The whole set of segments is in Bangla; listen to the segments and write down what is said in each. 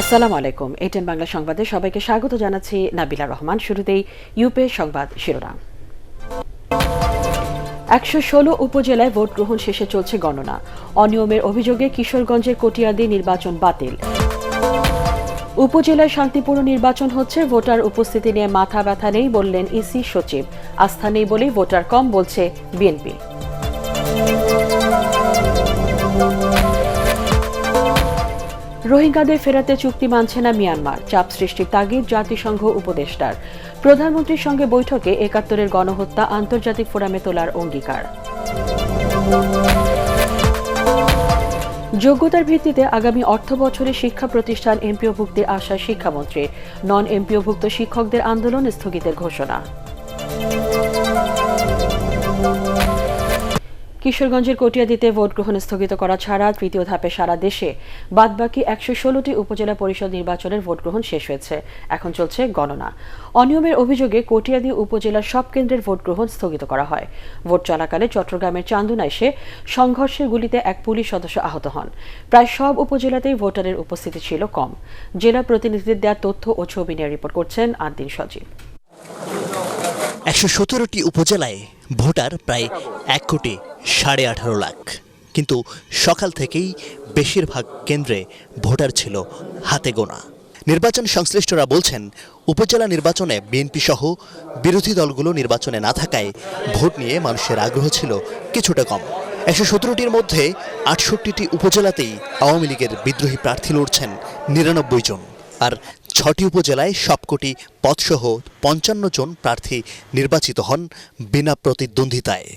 আসসালামু আলাইকুম। এটিএন বাংলা সংবাদে সবাইকে স্বাগত জানাচ্ছি নাবিলা রহমান। শুরুতেই ইউপে সংবাদ শিরোনাম। ১১৬ উপজেলায় ভোট গ্রহণ শেষে চলছে গণনা। অনিয়মের অভিযোগে কিশোরগঞ্জের কটিয়াদি নির্বাচন বাতিল। উপজেলায় শান্তিপূর্ণ নির্বাচন হচ্ছে, ভোটার উপস্থিতি নিয়ে মাথা ব্যথা নেই বললেন ইসি সচিব। আস্থা নেই বলেই ভোটার কম বলছে বিএনপি। রোহিঙ্গাদের ফেরাতে চুক্তি মানছে না মিয়ানমার, চাপ সৃষ্টির তাগিদ জাতিসংঘ উপদেষ্টার। প্রধানমন্ত্রীর সঙ্গে বৈঠকে ৭১-এর গণহত্যা আন্তর্জাতিক ফোরামে তোলার অঙ্গীকার। যোগ্যতার ভিত্তিতে আগামী অর্থবছরে শিক্ষা প্রতিষ্ঠান এমপিওভুক্তির আশা শিক্ষামন্ত্রী। নন এমপিওভুক্ত শিক্ষকদের আন্দোলন স্থগিতের ঘোষণা। কিশোরগঞ্জের কটিয়াদিতে ভোট গ্রহণ স্থগিত করা ছাড়া তৃতীয় ধাপে সারা দেশে বাদবাকি ১১৬টি উপজেলা পরিষদ নির্বাচনের ভোট গ্রহণ শেষ হয়েছে। এখন চলছে গণনা। অনিয়মের অভিযোগে কটিয়াদি উপজেলার সব কেন্দ্রের ভোট গ্রহণ স্থগিত করা হয়। ভোট চলাকালে চট্টগ্রামের চান্দনা এসে সংঘর্ষের গুলিতে এক পুলিশ সদস্য আহত হন। প্রায় সব উপজেলাতেই ভোটারের উপস্থিতি ছিল কম। জেলা প্রতিনিধিদের দেওয়া তথ্য ও ছবি নিয়ে রিপোর্ট করছেন আদ্দিন সজীব। ১১৭টি উপজেলায় ভোটার প্রায় ১,১৮,৫০,০০০। কিন্তু সকাল থেকেই বেশিরভাগ কেন্দ্রে ভোটার ছিল হাতে গোনা। নির্বাচন সংশ্লিষ্টরা বলছেন, উপজেলা নির্বাচনে বিএনপি সহ বিরোধী দলগুলো নির্বাচনে না থাকায় ভোট নিয়ে মানুষের আগ্রহ ছিল কিছুটা কম। ১১৭টির মধ্যে ৬৮টি উপজেলাতেই আওয়ামী লীগের বিদ্রোহী প্রার্থী লড়ছেন ৯৯ জন। আর ৬টি উপজেলায় সবকটি পদসহ ৫৫ জন প্রার্থী নির্বাচিত হন বিনা প্রতিদ্বন্দ্বিতায়।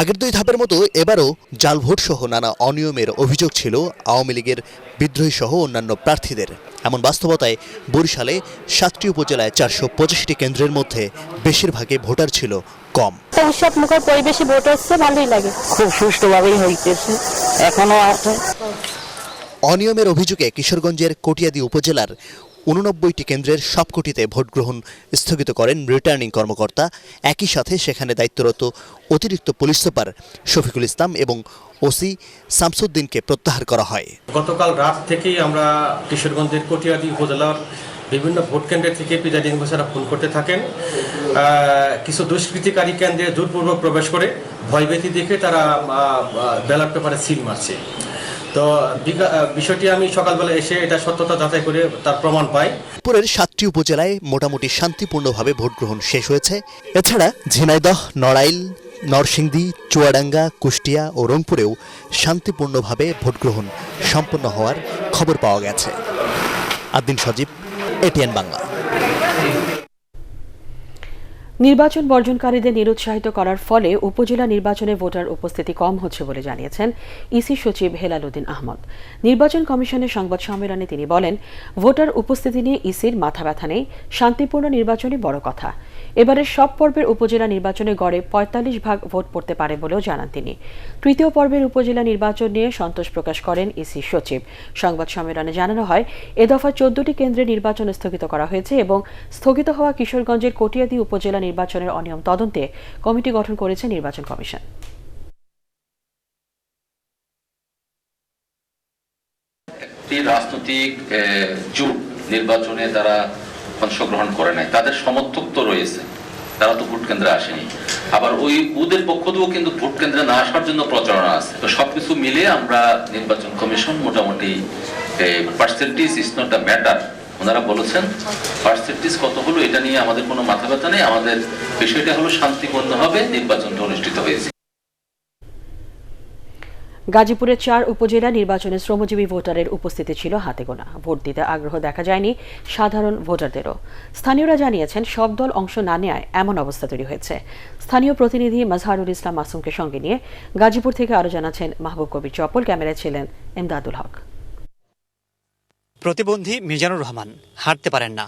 আগের দুই ধাপের মতো এবারও জাল ভোট সহ নানা অনিয়মের অভিযোগ ছিল আওয়ামী লীগের বিদ্রোহী সহ অন্যান্য প্রার্থীদের। এমন বাস্তবতায় বরিশালে ৭টি উপজেলায় ৪৮৫টি কেন্দ্রের মধ্যে বেশিরভাগে ভোটার ছিল কম। উৎসবমুখর পরিবেশে ভোট হচ্ছে, ভালোই লাগে, খুব সুষ্ঠুভাবেই হইতেছে, এখনো আছে। অনিয়মের অভিযোগে কিশোরগঞ্জের কটিয়াদি উপজেলার ৮৯টি কেন্দ্রের সবকটিতে ভোট গ্রহণ স্থগিত করেন রিটার্নিং কর্মকর্তা। একই সাথে সেখানে দায়িত্বরত অতিরিক্ত পুলিশ সুপার শফিকুল ইসলাম এবং ওসি শামসুদ্দিনকে প্রত্যাহার করা হয়। গতকাল রাত থেকেই আমরা কিশোরগঞ্জের কটিয়াদি উপজেলার বিভিন্ন ভোট কেন্দ্রের থেকে প্রিজাইডিং অফিসাররা ফোন করতে থাকেন। কিছু দুষ্কৃতিকারী কেন্দ্রে জোরপূর্বক প্রবেশ করে ভয়ভীতি দেখে তারা ব্যালট পেপারে সিল মারছে। তো বিষয়টি আমি সকালবেলা এসে এটা সত্যতা যাচাই করে তার প্রমাণ পাই। পুরের ৭টি উপজেলায় মোটামুটি শান্তিপূর্ণভাবে ভোট গ্রহণ শেষ হয়েছে। এছাড়া ঝিনাইদহ, নড়াইল, নরসিংদী, চুয়াডাঙ্গা, কুষ্টিয়া ও রংপুরেও শান্তিপূর্ণভাবে ভোট গ্রহণ সম্পন্ন হওয়ার খবর পাওয়া গেছে। আদ্দিন সজীব, এটিএন বাংলা। নির্বাচন বর্জনকারীদের নিরুৎসাহিত করার ফলে উপজেলা নির্বাচনে ভোটার উপস্থিতি কম হচ্ছে বলে জানিয়েছেন ইসি সচিব হেলাল উদ্দিন আহমদ। নির্বাচন কমিশনের সংবাদ সম্মেলনে তিনি বলেন, ভোটার উপস্থিতি নিয়ে ইসির মাথা ব্যথা নেই, শান্তিপূর্ণ নির্বাচনই বড় কথা। এবারের সব পর্বের উপজেলা নির্বাচনে গড়ে ৪৫% ভোট পড়তে পারে বলেও জানান তিনি। তৃতীয় পর্বের উপজেলা নির্বাচন নিয়ে সন্তোষ প্রকাশ করেন ইসি সচিব। সংবাদ সম্মেলনে জানানো হয়, এ দফা ১৪টি কেন্দ্রে নির্বাচন স্থগিত করা হয়েছে এবং স্থগিত হওয়া কিশোরগঞ্জের কটিয়াদি উপজেলা নির্বাচনের অনিয়ম তদন্তে কমিটি গঠন করেছে নির্বাচন কমিশন। একটি রাজনৈতিক জোট নির্বাচনে তারা অংশগ্রহণ করে নাই, তাদের সমর্থক তো রয়েছে, তারা তো ভোট কেন্দ্রে আসেনি। আবার ওদের পক্ষ থেকেও কিন্তু ভোট কেন্দ্রে না আসার জন্য প্রচারণা আছে। তো সবকিছু মিলে আমরা নির্বাচন কমিশন মোটামুটি percentage is not a matter, ওনারা বলেছেন পার্সেন্টেজ কত হলো এটা নিয়ে আমাদের কোনো মাথা ব্যথা নেই, আমাদের বিষয়টা হলো শান্তিপূর্ণভাবে নির্বাচনটা অনুষ্ঠিত হয়েছে। গাজীপুরের ৪ উপজেলা নির্বাচনে শ্রমজীবী ভোটারের উপস্থিতি ছিল হাতে গোনা। ভোট দিতে আগ্রহ দেখা যায়নি সাধারণ ভোটারদেরও। স্থানীয়রা জানিয়েছেন, সব দল অংশ না নেয় এমন অবস্থা তৈরি হয়েছে। স্থানীয় প্রতিনিধি মাজহারুল ইসলাম মাসুমকে সঙ্গে নিয়ে গাজীপুর থেকে আরো জানাচ্ছেন মাহবুব কবির চপল। ক্যামেরায় ছিলেন এমদাদুল হক। প্রতিবন্ধী মিজানুর রহমান হাঁটতে পারেন না,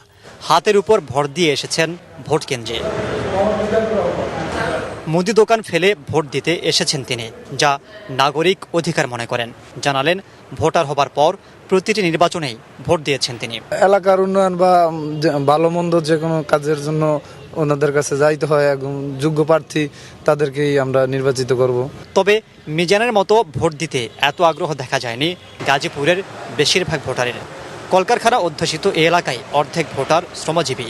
হাতের উপর ভর দিয়ে এসেছেন ভোট কেন্দ্রে। মুদি দোকান ফেলে ভোট দিতে এসেছেন তিনি, যা নাগরিক অধিকার মনে করেন। জানালেন, ভোটার হবার পর প্রতিটি নির্বাচনেই ভোট দিয়েছেন তিনি। এলাকার উন্নয়ন বা ভালো মন্দ যে কোনো কাজের জন্য ওনাদের কাছে যাইতে হয়, একদম যোগ্য প্রার্থী তাদেরকেই আমরা নির্বাচিত করব। তবে মিজানের মতো ভোট দিতে এত আগ্রহ দেখা যায়নি গাজীপুরের বেশিরভাগ ভোটারের। কলকারখানা অধ্যুষিত এই এলাকায় অর্ধেক ভোটার শ্রমজীবী।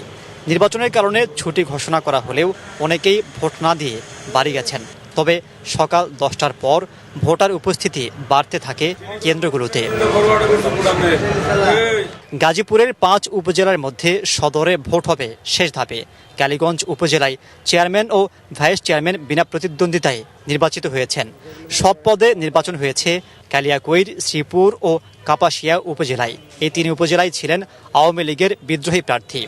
নির্বাচনের কারণে ছুটি ঘোষণা করা হলেও অনেকেই ভোট না দিয়ে বাড়ি গেছেন। তবে সকাল 10টার পর ভোটার উপস্থিতি বাড়তে থাকে কেন্দ্রগুলোতে। গাজীপুরের 5 উপজেলার মধ্যে সদরে ভোট হবে শেষ ধাপে। কালীগঞ্জ উপজেলায় চেয়ারম্যান ও ভাইস চেয়ারম্যান বিনা প্রতিদ্বন্দ্বিতায় নির্বাচিত হয়েছেন। সব পদে নির্বাচন হয়েছে কালিয়াকৈর, শ্রীপুর ও কাপাসিয়া উপজেলায়। এই 3 উপজেলায় ছিলেন আওয়ামী লীগের বিদ্রোহী প্রার্থী।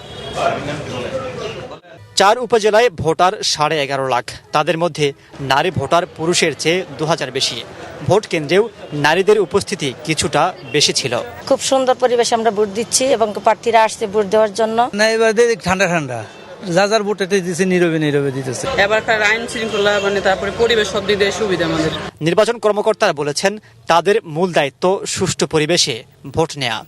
4 উপজেলায় ভোটার 11.5 লাখ। তাদের মধ্যে নারী ভোটার পুরুষের চেয়ে 2000 বেশি। ভোট কেন্দ্রেও নারীদের উপস্থিতি কিছুটা বেশি ছিল। খুব সুন্দর পরিবেশে আমরা ভোট দিচ্ছি এবং প্রার্থীরা আসছে ভোট দেওয়ার জন্য। না, এবার ঠান্ডা ঠান্ডা যার ভোট এটা দিচ্ছে, নীরবে নীরবে দিতেছে। এবারকার আইন শৃঙ্খলা তারপরে পরিবেশ সব দিক দিয়ে সুবিধা আমাদের। নির্বাচন কর্মকর্তারা বলেছেন তাদের মূল দায়িত্ব সুষ্ঠু পরিবেশে ভোট নেওয়া।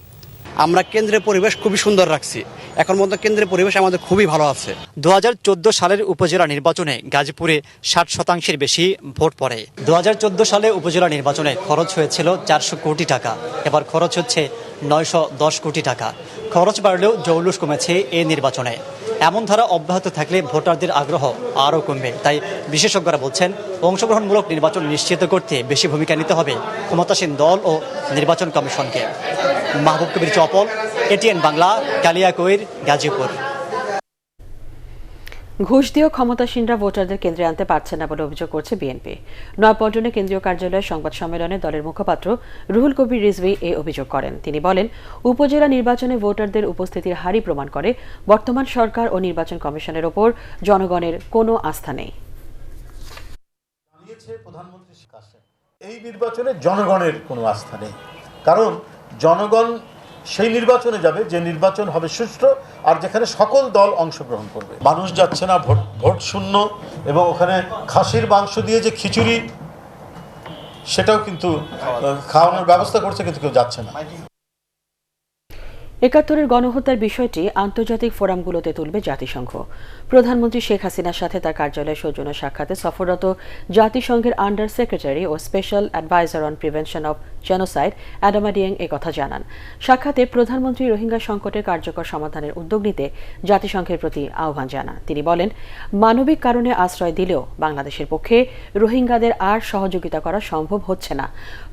আমরা কেন্দ্রের পরিবেশ খুবই সুন্দর রাখছি, এখন মতো কেন্দ্রের পরিবেশ আমাদের খুবই ভালো আছে। 2014 সালের উপজেলা নির্বাচনে গাজীপুরে 60% বেশি ভোট পড়ে। 2014 সালে উপজেলা নির্বাচনে খরচ হয়েছিল 400 কোটি টাকা, এবার খরচ হচ্ছে 910 কোটি টাকা। খরচ বাড়লেও জৌলুস কমেছে এই নির্বাচনে। এমন ধারা অব্যাহত থাকলে ভোটারদের আগ্রহ আরও কমবে। তাই বিশেষজ্ঞরা বলছেন অংশগ্রহণমূলক নির্বাচন নিশ্চিত করতে বেশি ভূমিকা নিতে হবে ক্ষমতাসীন দল ও নির্বাচন কমিশনকে। মাহবুব কবির চপল, এটিএন বাংলা, কালিয়াকৈর, গাজীপুর। ঘুষ দিয়েও ক্ষমতাসীনরা ভোটারদের কেন্দ্রে আনতে পারছে না বলে অভিযোগ করছে বিএনপি। নয়াপল্টনে কেন্দ্রীয় কার্যালয়ে সংবাদ সম্মেলনে দলের মুখপাত্র রুহুল কবির রিজভী এই অভিযোগ করেন। তিনি বলেন, উপজেলা নির্বাচনে ভোটারদের উপস্থিতির হারই প্রমাণ করে বর্তমান সরকার ও নির্বাচন কমিশনের ওপর জনগণের কোনো আস্থা নেই। এই নির্বাচনে জনগণের কোনো আস্থা নেই, কারণ জনগণ সেই নির্বাচনে যাবে যে নির্বাচন হবে সুষ্ঠু আর যেখানে সকল দল অংশগ্রহণ করবে। মানুষ যাচ্ছে না, ভোট শূন্য, এবং ওখানে খাসির মাংস দিয়ে যে খিচুড়ি সেটাও কিন্তু খাওয়ানোর ব্যবস্থা করছে, কিন্তু কেউ যাচ্ছে না। ৭১-এর গণহত্যার বিষয়টি আন্তর্জাতিক ফোরামগুলোতে তুলবে জাতিসংঘ। প্রধানমন্ত্রী শেখ হাসিনার সাথে তার কার্যালয়ে সৌজন্য সাক্ষাতে সফররত জাতিসংঘের আন্ডার সেক্রেটারি ও special adviser on prevention of genocide Adama Dieng একথা জানান। সাক্ষাতে প্রধানমন্ত্রী রোহিঙ্গা সংকটের কার্যকর সমাধানের উদ্যোগ নিতে জাতিসংঘের প্রতি আহ্বান জানান। তিনি বলেন, মানবিক কারণে আশ্রয় দিলেও বাংলাদেশের পক্ষে রোহিঙ্গাদের আর সহযোগিতা করা সম্ভব হচ্ছে না।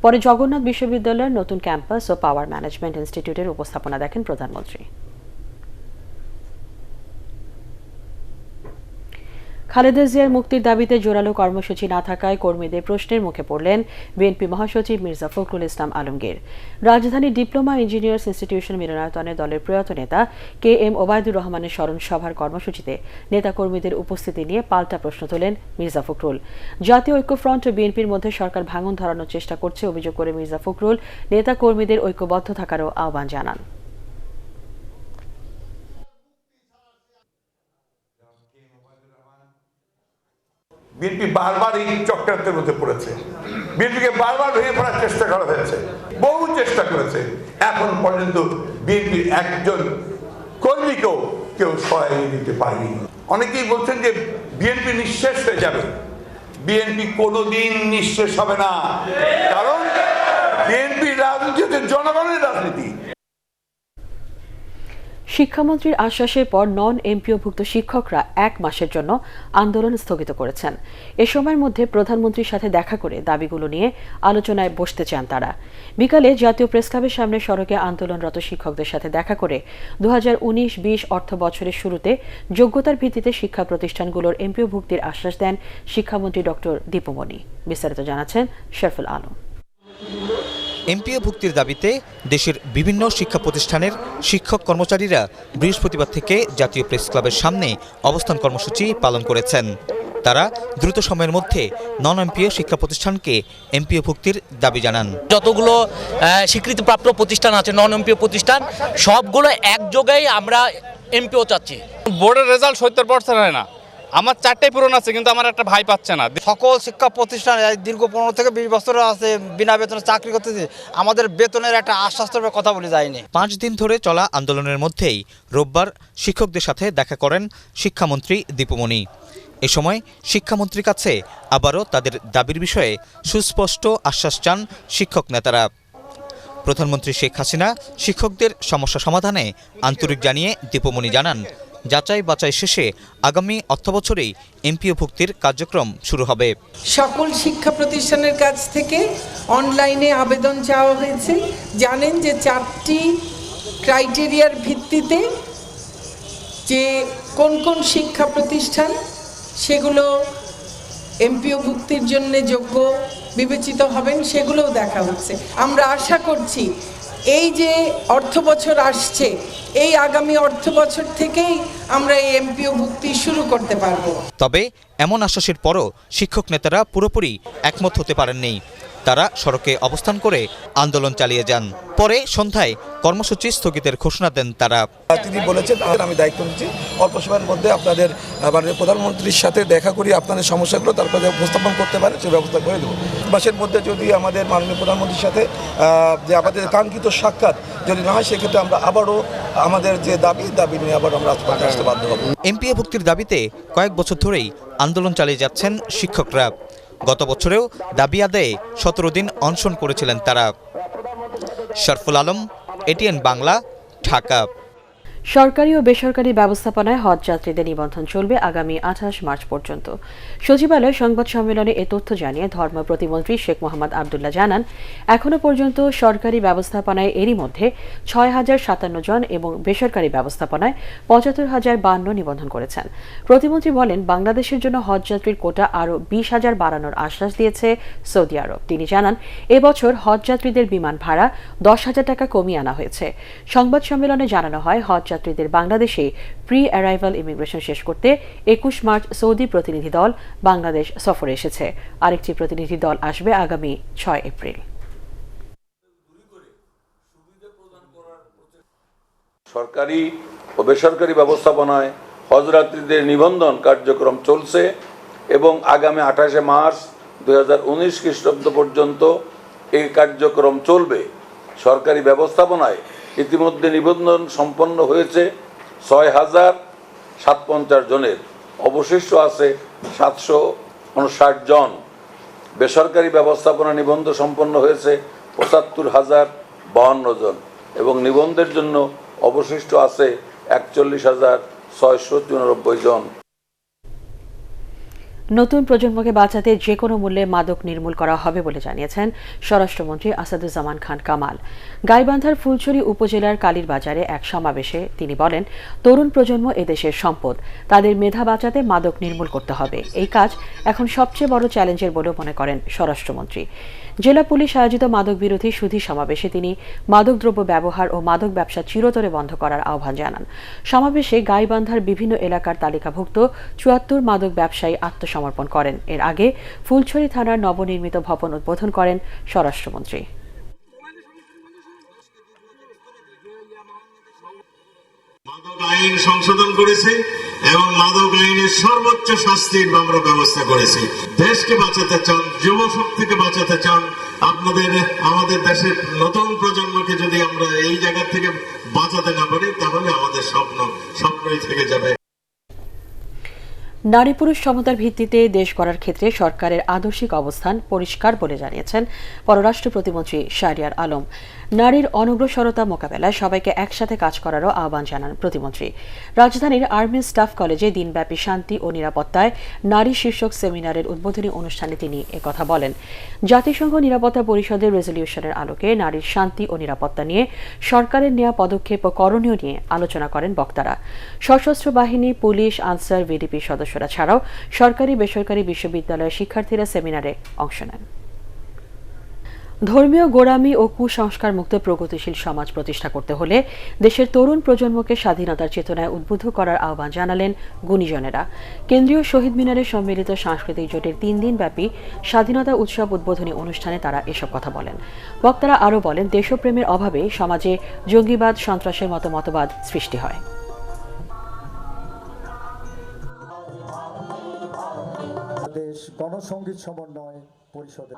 পরে জগন্নাথ বিশ্ববিদ্যালয়ের নতুন ক্যাম্পাস ও পাওয়ার ম্যানেজমেন্ট ইনস্টিটিউটের উপস্থাপনা দেখেন প্রধানমন্ত্রী। খালেদা জিয়ার মুক্তির দাবিতে জোরালো কর্মসূচি না থাকায় কর্মীদের প্রশ্নের মুখে পড়লেন বিএনপি মহাসচিব মির্জা ফখরুল ইসলাম আলমগীর। রাজধানীর ডিপ্লোমা ইঞ্জিনিয়ার্স ইনস্টিটিউশন মিলনায়তনে দলের প্রয়াত নেতা KM ওবায়দুর রহমানের স্মরণ সভার কর্মসূচিতে নেতাকর্মীদের উপস্থিতি নিয়ে পাল্টা প্রশ্ন তোলেন মির্জা ফখরুল। জাতীয় ঐক্যফ্রন্ট ও বিএনপির মধ্যে সরকার ভাঙন ধরানোর চেষ্টা করছে অভিযোগ করে মির্জা ফখরুল নেতাকর্মীদের ঐক্যবদ্ধ থাকারও আহ্বান জানান। বিএনপি বারবার এই চক্রান্তের মধ্যে পড়েছে, বিএনপিকে বারবার ভেঙে পড়ার চেষ্টা করা হয়েছে, বহু চেষ্টা করেছে। এখন পর্যন্ত বিএনপির একজন কর্মীকেও কেউ সহায় দিতে পারেনি। অনেকেই বলছেন যে বিএনপি নিঃশেষ হয়ে যাবে। বিএনপি কোনোদিন নিঃশেষ হবে না, কারণ বিএনপি রাজনীতি হচ্ছে জনগণের রাজনীতি। শিক্ষামন্ত্রীর আশ্বাসের পর নন এমপিওভুক্ত শিক্ষকরা 1 মাসের জন্য আন্দোলন স্থগিত করেছেন। এ সময়ের মধ্যে প্রধানমন্ত্রীর সাথে দেখা করে দাবিগুলো নিয়ে আলোচনায় বসতে চান তারা। বিকালে জাতীয় প্রেসক্লাবের সামনে সড়কে আন্দোলনরত শিক্ষকদের সাথে দেখা করে 2019-20 অর্থ বছরের শুরুতে যোগ্যতার ভিত্তিতে শিক্ষা প্রতিষ্ঠানগুলোর এমপিওভুক্তির আশ্বাস দেন শিক্ষামন্ত্রী ডক্টর দীপুমণি। বিস্তারিত জানাচ্ছেন শরফুল আলম। এমপিও ভুক্তির দাবিতে দেশের বিভিন্ন শিক্ষা প্রতিষ্ঠানের শিক্ষক কর্মচারীরা বৃহস্পতিবার থেকে জাতীয় প্রেস ক্লাবের সামনে অবস্থান কর্মসূচি পালন করেছেন। তারা দ্রুত সময়ের মধ্যে নন এমপিও শিক্ষা প্রতিষ্ঠানকে এমপিও ভুক্তির দাবি জানান। যতগুলো স্বীকৃতিপ্রাপ্ত প্রতিষ্ঠান আছে নন এমপিও প্রতিষ্ঠান, সবগুলো একযোগেই আমরা এমপিও চাচ্ছি। বোর্ডের রেজাল্ট 70% হয় না, আমার 4টাই পূরণ আছে, কিন্তু আমার একটা ভাই পাচ্ছে না। সকল শিক্ষা প্রতিষ্ঠানে দীর্ঘ 15 থেকে 20 বছর আছে বিনা বেতনে চাকরি করতেছি, আমাদের বেতনের একটা আশ্বাসের কথা বলে যায়নি। 5 দিন ধরে চলা আন্দোলনের মধ্যেই রোববার শিক্ষকদের সাথে দেখা করেন শিক্ষামন্ত্রী দীপুমণি। এ সময় শিক্ষামন্ত্রীর কাছে আবারও তাদের দাবির বিষয়ে সুস্পষ্ট আশ্বাস চান শিক্ষক নেতারা। প্রধানমন্ত্রী শেখ হাসিনা শিক্ষকদের সমস্যা সমাধানে আন্তরিক জানিয়ে দীপুমণি জানান, যাচাই বাছাই শেষে আগামী অর্থবছরেই এমপিও ভুক্তির কার্যক্রম শুরু হবে। সকল শিক্ষা প্রতিষ্ঠানের কাছ থেকে অনলাইনে আবেদন চাওয়া হয়েছে। জানেন যে 4টি ক্রাইটেরিয়ার ভিত্তিতে যে কোন কোন শিক্ষা প্রতিষ্ঠান সেগুলো এমপিও ভুক্তির জন্য যোগ্য বিবেচিত হবেন, সেগুলোও দেখা হচ্ছে। আমরা আশা করছি এই যে অর্থবছর আসছে, এই আগামী অর্থবছর থেকেই আমরা এই এমপিও ভুক্তি শুরু করতে পারব। তবে এমন আশ্বাসের পরও শিক্ষক নেতারা পুরোপুরি একমত হতে পারেননি। তারা সড়কে অবস্থান করে আন্দোলন চালিয়ে যান। পরে সন্ধ্যায় কর্মসূচি স্থগিতের ঘোষণা দেন তারা। তিনি বলেছেন, আমি দায়িত্ব নিচ্ছি, অল্প সময়ের মধ্যে আপনাদের মাননীয় প্রধানমন্ত্রীর সাথে দেখা করি আপনাদের সমস্যাগুলো তারপরে উপস্থাপন করতে পারে সে ব্যবস্থা করে দেবো। মাসের মধ্যে যদি আমাদের মাননীয় প্রধানমন্ত্রীর সাথে যে আমাদের কাঙ্ক্ষিত সাক্ষাৎ যদি না হয়, সেক্ষেত্রে আমরা আবারও আমাদের যে দাবি নিয়ে আবার আমরা রাজপথে আসতে বাধ্য হব। এমপিও ভুক্তির দাবিতে কয়েক বছর ধরেই আন্দোলন চালিয়ে যাচ্ছেন শিক্ষকরা। গত বছরেও দাবি আদায়ে 17 দিন অনশন করেছিলেন তারা। শরফুল আলম, এটিএন বাংলা, ঢাকা। সরকারি ও বেসরকারি ব্যবস্থাপনায় হজ যাত্রীদের নিবন্ধন চলবে আগামী 28 মার্চ পর্যন্ত। সচিবালয় সংবাদ সম্মেলনে এ তথ্য জানিয়ে ধর্ম প্রতিমন্ত্রী শেখ মোহাম্মদ আবদুল্লাহ জানান, এখনো পর্যন্ত সরকারি ব্যবস্থাপনায় এরই মধ্যে 6057 জন এবং বেসরকারি ব্যবস্থাপনায় 75,052 নিবন্ধন করেছেন। প্রতিমন্ত্রী বলেন, বাংলাদেশের জন্য হজ যাত্রীর কোটা আরও 20,000 বাড়ানোর আশ্বাস দিয়েছে সৌদি আরব। তিনি জানান, এবছর হজ যাত্রীদের বিমান ভাড়া 10,000 টাকা কমিয়ে আনা হয়েছে। সংবাদ সম্মেলনে জানানো হয়, হজ যাত্রীদের বাংলাদেশে প্রি অ্যারাইভাল ইমিগ্রেশন শেষ করতে 21 মার্চ সৌদি প্রতিনিধি দল বাংলাদেশ সফরে এসেছে। আরেকটি প্রতিনিধি দল আসবে আগামী 6 এপ্রিল। সরকারি ও বেসরকারি ব্যবস্থাপনায় হজযাত্রীদের নিবন্ধন কার্যক্রম চলছে এবং আগামী 28 মার্চ 2019 খ্রিস্টাব্দ পর্যন্ত এই কার্যক্রম চলবে। সরকারি ব্যবস্থাপনায় ইতিমধ্যে নিবন্ধন সম্পন্ন হয়েছে 6057 জনের, অবশিষ্ট আছে 759 জন। বেসরকারি ব্যবস্থাপনা নিবন্ধন সম্পন্ন হয়েছে 75,052 জন এবং নিবন্ধের জন্য অবশিষ্ট আছে 41,694 জন। নতুন প্রজন্মকে বাঁচাতে যে কোনো মূল্যে মাদক নির্মূল করা হবে বলে জানিয়েছেন স্বরাষ্ট্রমন্ত্রী আসাদুজ্জামান খান কামাল। গাইবান্ধার ফুলছড়ি উপজেলার কালীর বাজারে এক সমাবেশে তিনি বলেন, তরুণ প্রজন্ম এদেশের সম্পদ, তাদের মেধা বাঁচাতে মাদক নির্মূল করতে হবে। এই কাজ এখন সবচেয়ে বড় চ্যালেঞ্জের বলে মনে করেন স্বরাষ্ট্রমন্ত্রী। জেলা পুলিশ আয়োজিত মাদক বিরোধী সুধী সমাবেশে তিনি মাদকদ্রব্য ব্যবহার ও মাদক ব্যবসা চিরতরে বন্ধ করার আহ্বান জানান। সমাবেশে গাইবান্ধার বিভিন্ন এলাকার তালিকাভুক্ত 74 মাদক ব্যবসায়ী আত্মসমর্পণ করেন। এর আগে ফুলছড়ি থানার নবনির্মিত ভবন উদ্বোধন করেন স্বরাষ্ট্রমন্ত্রী। মাদক আইন সংশোধন করেছে এবং মাদক আইনের সর্বোচ্চ শাস্তির আমরা ব্যবস্থা করেছি। দেশকে বাঁচাতে চান, যুব শক্তিকে বাঁচাতে চান, আমাদের দেশের নতুন প্রজন্মকে যদি আমরা এই জায়গা থেকে বাঁচাতে না পারি, তাহলে আমাদের স্বপ্নই থেকে যাবে। নারী পুরুষ সমতার ভিত্তিতে দেশ গড়ার ক্ষেত্রে সরকারের আদর্শিক অবস্থান পরিষ্কার বলে জানিয়েছেন পররাষ্ট্র প্রতিমন্ত্রী শাহরিয়ার আলম। নারীর অনগ্রসরতা মোকাবেলায় সবাইকে একসাথে কাজ করারও আহ্বান জানান প্রতিমন্ত্রী। রাজধানীর আর্মি স্টাফ কলেজে দিনব্যাপী শান্তি ও নিরাপত্তায় নারী শীর্ষক সেমিনারের উদ্বোধনী অনুষ্ঠানে তিনি একথা বলেন। জাতিসংঘ নিরাপত্তা পরিষদের রেজলিউশনের আলোকে নারীর শান্তি ও নিরাপত্তা নিয়ে সরকারের নেওয়া পদক্ষেপ ও করণীয় নিয়ে আলোচনা করেন বক্তারা। সশস্ত্র বাহিনী, পুলিশ, আনসার, ভিডিপি সদস্যরা ছাড়াও সরকারি বেসরকারি বিশ্ববিদ্যালয়ের শিক্ষার্থীরা সেমিনারে অংশ নেন। ধর্মীয় গোঁড়ামি ও কুসংস্কার মুক্ত প্রগতিশীল সমাজ প্রতিষ্ঠা করতে হলে দেশের তরুণ প্রজন্মকে স্বাধীনতার চেতনায় উদ্বুদ্ধ করার আহ্বান জানালেন গুণীজনেরা। কেন্দ্রীয় শহীদ মিনারে সম্মিলিত সাংস্কৃতিক জোটের 3 দিনব্যাপী স্বাধীনতা উৎসব উদ্বোধনী অনুষ্ঠানে তারা এসব কথা বলেন। বক্তারা আরও বলেন, দেশপ্রেমের অভাবে সমাজে জঙ্গিবাদ, সন্ত্রাসের মতো মতবাদ সৃষ্টি হয়। বাংলাদেশ গণসংগীত সমন্বয় পরিষদের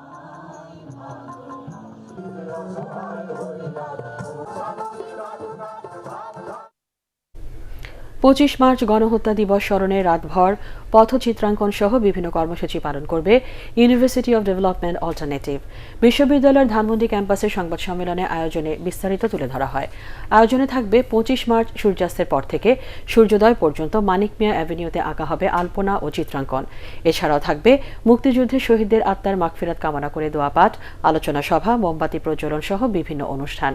25 মার্চ গণহত্যা দিবস স্মরণে রাতভর পথচিত্রাঙ্কন সহ বিভিন্ন কর্মসূচি পালন করবে ইউনিভার্সিটি অব ডেভেলপমেন্ট অল্টারনেটিভ। বিশ্ববিদ্যালয়ের ধানমন্ডি ক্যাম্পাসে সংবাদ সম্মেলনে আয়োজনে বিস্তারিত তুলে ধরা হয়। আয়োজনে থাকবে 25 মার্চ সূর্যাস্তের পর থেকে সূর্যোদয় পর্যন্ত মানিক মিয়া অ্যাভিনিউতে আঁকা হবে আলপনা ও চিত্রাঙ্কন। এছাড়াও থাকবে মুক্তিযুদ্ধে শহীদদের আত্মার মাগফিরাত কামনা করে দোয়া পাঠ, আলোচনা সভা, মোমবাতি প্রজ্বলন সহ বিভিন্ন অনুষ্ঠান।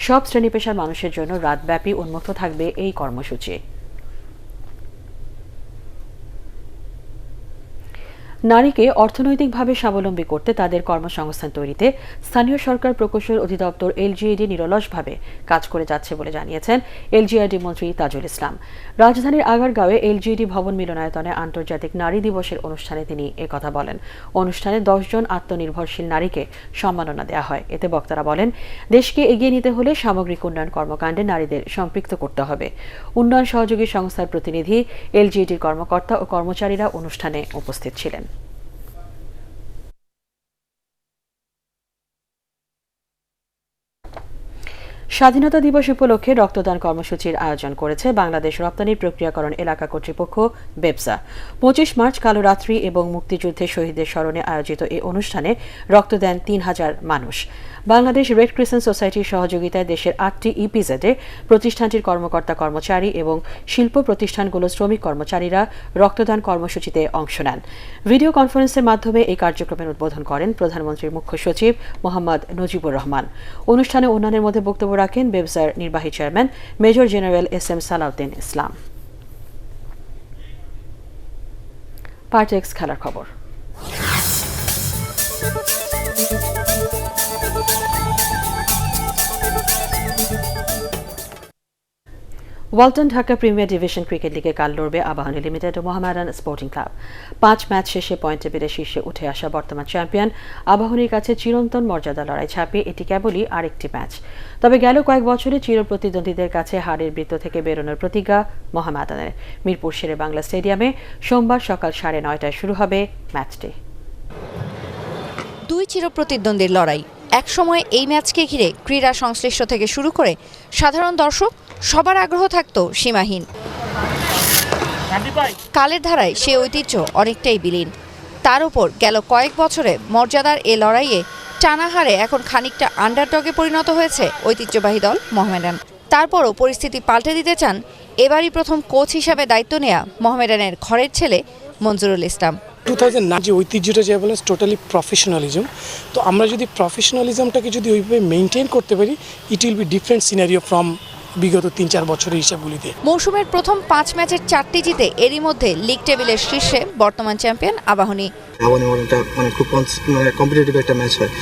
সব শ্রেণী পেশার মানুষের জন্য রাতব্যাপী উন্মুক্ত থাকবে এই কর্মসূচি। নারীকে অর্থনৈতিকভাবে স্বাবলম্বী করতে তাদের কর্মসংস্থান তৈরিতে স্থানীয় সরকার প্রকৌশল অধিদপ্তর এলজিইডি নিরলসভাবে কাজ করে যাচ্ছে বলে জানিয়েছেন এলজিআরডি মন্ত্রী তাজুল ইসলাম। রাজধানীর আগারগাঁওয়ে এলজিইডি ভবন মিলনায়তনে আন্তর্জাতিক নারী দিবসের অনুষ্ঠানে তিনি একথা বলেন। অনুষ্ঠানে 10 জন আত্মনির্ভরশীল নারীকে সম্মাননা দেওয়া হয়। এতে বক্তারা বলেন, দেশকে এগিয়ে নিতে হলে সামগ্রিক উন্নয়ন কর্মকাণ্ডে নারীদের সম্পৃক্ত করতে হবে। উন্নয়ন সহযোগী সংস্থার প্রতিনিধি, এলজিইডির কর্মকর্তা ও কর্মচারীরা অনুষ্ঠানে উপস্থিত ছিলেন। স্বাধীনতা দিবস উপলক্ষে রক্তদান কর্মসূচির আয়োজন করেছে বাংলাদেশ রপ্তানি প্রক্রিয়াকরণ এলাকা কর্তৃপক্ষ বেবসা। 25 মার্চ কালো রাত্রি এবং মুক্তিযুদ্ধে শহীদদের স্মরণে আয়োজিত এই অনুষ্ঠানে রক্ত দেন 3000 মানুষ। বাংলাদেশ রেড ক্রিসেন্ট সোসাইটির সহযোগিতায় দেশের 8টি ইপিজেডে প্রতিষ্ঠানটির কর্মকর্তা কর্মচারী এবং শিল্প প্রতিষ্ঠানগুলোর শ্রমিক কর্মচারীরা রক্তদান কর্মসূচিতে অংশ নেন। ভিডিও কনফারেন্সের মাধ্যমে এই কার্যক্রমের উদ্বোধন করেন প্রধানমন্ত্রীর মুখ্য সচিব মোহাম্মদ নজিবুর রহমান। অনুষ্ঠানে অন্যান্যের মধ্যে বক্তব্য রাখেন বেবসার নির্বাহী chairman major general S M Salauddin Islam. Partex খেলার খবর। Walton Dhaka premier division cricket লিগে কাল লড়বে আবাহনী লিমিটেড ও মোহামেডান স্পোর্টিং ক্লাব। 5 ম্যাচ শেষে পয়েন্ট টেবিলে শীর্ষে উঠে আসা বর্তমান চ্যাম্পিয়ন আবাহনীর কাছে চিরন্তন মর্যাদা লড়াই ছাপিয়ে এটি কেবলই আরেকটি ম্যাচ। তবে গেল কয়েক বছরে চিরপ্রতিদ্বন্দ্বীদের কাছে হারের বৃত্ত থেকে বেরোনোর প্রতিজ্ঞা মোহামেডানের। মিরপুর শেরে বাংলা স্টেডিয়ামে সোমবার সকাল 9:30টায় শুরু হবে ম্যাচটি। দুই চিরপ্রতিদ্বন্দ্বীর লড়াই। একসময় এই ম্যাচকে ঘিরে ক্রীড়া সংশ্লিষ্ট থেকে শুরু করে সাধারণ দর্শক সবার আগ্রহ থাকত সীমাহীন। কালের ধারায় সে ঐতিহ্য অনেকটাই বিলীন। তার উপর গেল কয়েক বছরে মর্যাদার এ লড়াইয়ে টানা হারে এখন খানিকটা আন্ডারডগে পরিণত হয়েছে ঐতিহ্যবাহী দল মোহামেডান। তারপরও পরিস্থিতি পাল্টে দিতে চান এবারই প্রথম কোচ হিসাবে দায়িত্ব নেয়া মোহামেডানের ঘরের ছেলে মঞ্জুরুল ইসলাম। 2009 যে ঐতিহ্যটা যে বলে টোটালি প্রফেশনালিজম। তো আমরা যদি প্রফেশনালিজমটাকে যদি ওইভাবে মেনটেন করতে পারি, it will be different scenario from বিগত 3-4 বছরের হিসাবগুলিতে। মৌসুমের প্রথম 5 ম্যাচের 4টি জিতে এরই মধ্যে লিগ টেবিলের শীর্ষে বর্তমান চ্যাম্পিয়ন আবাহনী। খুব কম্পিটিটিভ একটা ম্যাচ হয়।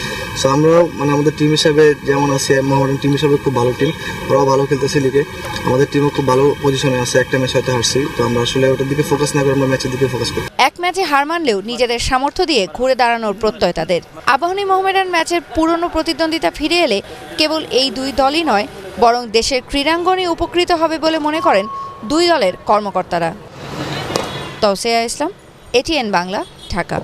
সো আমরাও আমাদের টিম হিসাবে যেমন আছে, মোহামেডান টিম হিসাবে খুব ভালো টিম, ওরাও ভালো খেলতেছে লিগে। আমাদের টিমও খুব ভালো পজিশনে আছে। একটা ম্যাচ হয়তো হারছি, তো আমরা আসলে ওটার দিকে ফোকাস না করে আমরা ম্যাচের দিকে ফোকাস করি। এক ম্যাচে হার মানলেও নিজেদের সামর্থ্য দিয়ে ঘুরে দাঁড়ানোর প্রত্যয় তাদের। আবাহনী মোহামেডান ম্যাচের পুরনো প্রতিদ্বন্দ্বিতা ফিরে এলে কেবল এই দুই দলই নয়, বরং দেশের ক্রীড়াঙ্গনই উপকৃত হবে বলে মনে করেন দুই দলের কর্মকর্তারা। তৌসিয়া ইসলাম, এটিএন বাংলা, ঢাকা।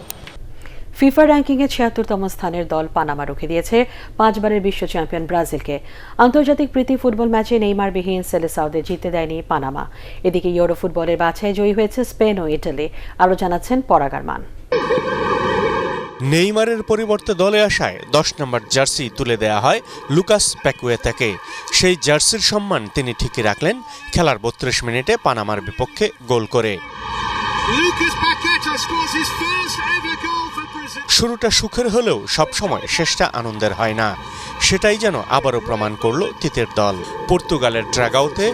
ফিফা র্যাঙ্কিংয়ে 76তম স্থানের দল পানামা রুখে দিয়েছে 5 বারের বিশ্ব চ্যাম্পিয়ন ব্রাজিলকে। আন্তর্জাতিক প্রীতি ফুটবল ম্যাচে নেইমারবিহীন সেলেসাওদের জিতে দেয়নি পানামা। এদিকে ইউরো ফুটবলের বাছাই জয়ী হয়েছে স্পেন ও ইটালি। আরও জানাচ্ছেন পরাগারমান। নেইমারের পরিবর্তে দলে আসায় 10 নম্বর জার্সি তুলে দেয়া হয় লুকাস প্যাকুয়েতাকে। সেই জার্সির সম্মান তিনি ঠিকই রাখলেন খেলার 32 মিনিটে পানামার বিপক্ষে গোল করে। শুরুটা সুখের হলেও সবসময় শেষটা আনন্দের হয় না। সেটাই যেন আবারও প্রমাণ করল তিতের দল। পর্তুগালের ড্রাগাওতে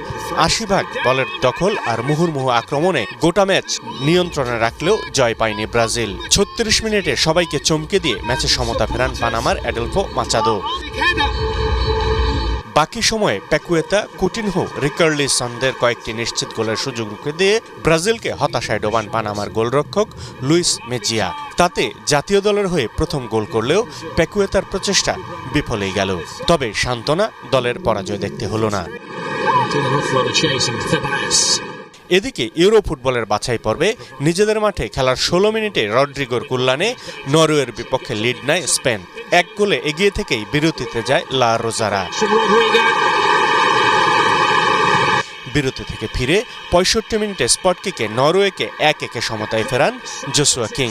80% বলের দখল আর মুহুর্মুহু আক্রমণে গোটা ম্যাচ নিয়ন্ত্রণে রাখলেও জয় পায়নি ব্রাজিল। 36 মিনিটে সবাইকে চমকে দিয়ে ম্যাচে সমতা ফেরান পানামার অ্যাডলফো মাচাদো। বাকি সময়ে প্যাকুয়েতা, কুটিনহো, রিকার্লিসনদের কয়েকটি নিশ্চিত গোলের সুযোগ রুখে দিয়ে ব্রাজিলকে হতাশায় ডোবান পানামার গোলরক্ষক লুইস মেজিয়া। তাতে জাতীয় দলের হয়ে প্রথম গোল করলেও প্যাকুয়েতার প্রচেষ্টা বিফলেই গেল। তবে সান্ত্বনা, দলের পরাজয় দেখতে হলো না। এদিকে ইউরো ফুটবলের বাছাই পর্বে নিজেদের মাঠে খেলার 16 মিনিটে রড্রিগোর কল্যাণে নরওয়ের বিপক্ষে লিড নেয় স্পেন। 1 গোলে এগিয়ে থেকেই বিরতিতে যায় লা রোজারা। বিরতি থেকে ফিরে 65 মিনিটে স্পট কিকে নরওয়েকে 1-1 সমতায় ফেরান জোসুয়া কিং।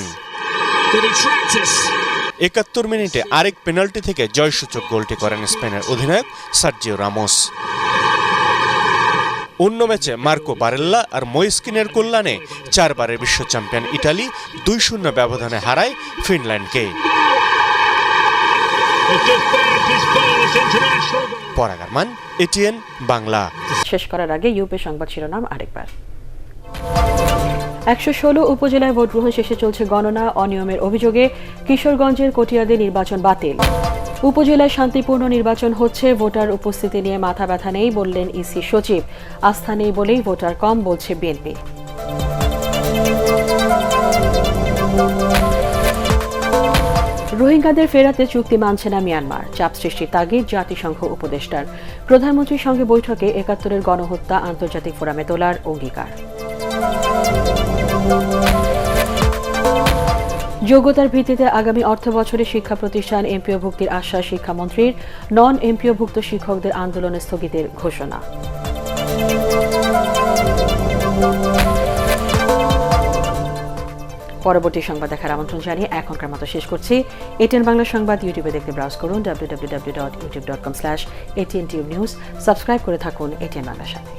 71 মিনিটে আরেক পেনাল্টি থেকে জয়সূচক গোলটি করেন স্পেনের অধিনায়ক সার্জিও রামোস। অন্য ম্যাচে মার্কো বারেল্লা আর ময়েস্কিনের কল্যাণে 4 বারের বিশ্ব চ্যাম্পিয়ন ইটালি 2-0 ব্যবধানে হারায় ফিনল্যান্ডকে। পরাগ আরমান, এটিএন বাংলা। শেষ করার আগে ইউপি সংবাদ শিরোনাম আরেকবার। 116 উপজেলায় ভোট গ্রহণ শেষে চলছে গণনা। অনিয়মের অভিযোগে কিশোরগঞ্জের কটিয়াদে নির্বাচন বাতিল। উপজেলায় শান্তিপূর্ণ নির্বাচন হচ্ছে, ভোটার উপস্থিতি নিয়ে মাথা ব্যথা নেই বললেন ইসি সচিব। আস্থা নেই বলেই ভোটার কম বলছে বিএনপি। রোহিঙ্গাদের ফেরাতে চুক্তি মানছে না মিয়ানমার। চাপ সৃষ্টির তাগিদ জাতিসংঘ উপদেষ্টার। প্রধানমন্ত্রীর সঙ্গে বৈঠকে 71-এর গণহত্যা আন্তর্জাতিক ফোরামে তোলার অঙ্গীকার। যোগ্যতার ভিত্তিতে আগামী অর্থবছরে শিক্ষা প্রতিষ্ঠান এমপিও ভুক্তির আশ্বাস শিক্ষামন্ত্রীর। নন এমপিও ভুক্ত শিক্ষকদের আন্দোলন স্থগিতের ঘোষণা। পরবর্তী সংবাদ দেখার আমন্ত্রণ জানিয়ে এখনকার মতো শেষ করছি। এটিএন বাংলা সংবাদ ইউটিউবে দেখতে ব্রাউজ করুন www.youtube.com/ATNTube News। সাবস্ক্রাইব করে থাকুন এটিএন বাংলার সাথে।